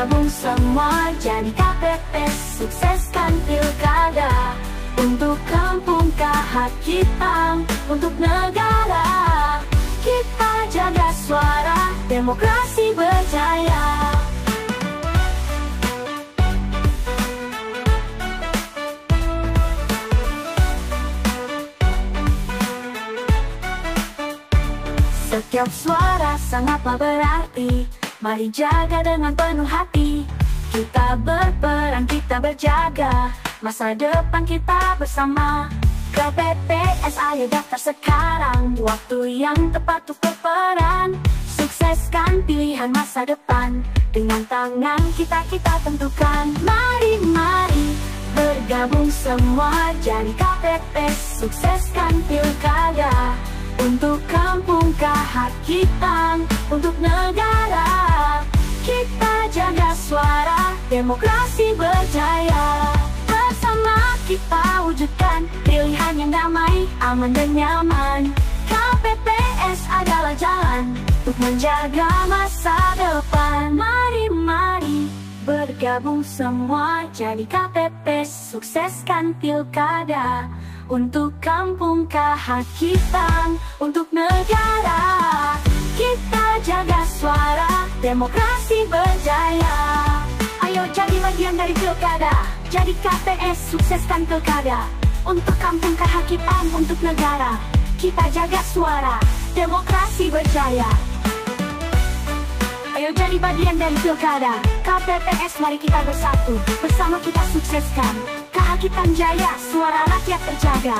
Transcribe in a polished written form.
Bergabung semua jadi KPPS, sukseskan pilkada. Untuk kampung Kahak kita, untuk negara. Kita jaga suara, demokrasi berjaya. Setiap suara sangatlah berarti, mari jaga dengan penuh hati. Kita berperan, kita berjaga, masa depan kita bersama. KPPS ayo daftar sekarang, waktu yang tepat untuk berperan. Sukseskan pilihan masa depan, dengan tangan kita tentukan. Mari, mari, bergabung semua jadi KPPS, sukseskan pilkada. Untuk kampung Kahak kita, untuk negara. Kita jaga suara, demokrasi berjaya. Bersama kita wujudkan pilihan yang damai, aman dan nyaman. KPPS adalah jalan untuk menjaga masa depan. Mari, mari, bergabung semua jadi KPPS, sukseskan pilkada. Untuk kampung Kahak kita, untuk negara. Kita jaga suara, demokrasi berjaya. Ayo jadi bagian dari pilkada, jadi KPPS, sukseskan pilkada. Untuk kampung Kahak kita, untuk negara. Kita jaga suara, demokrasi berjaya. Ayo jadi bagian dari pilkada, KPPS, mari kita bersatu. Bersama kita sukseskan Kahak kita jaya, suara rakyat terjaga.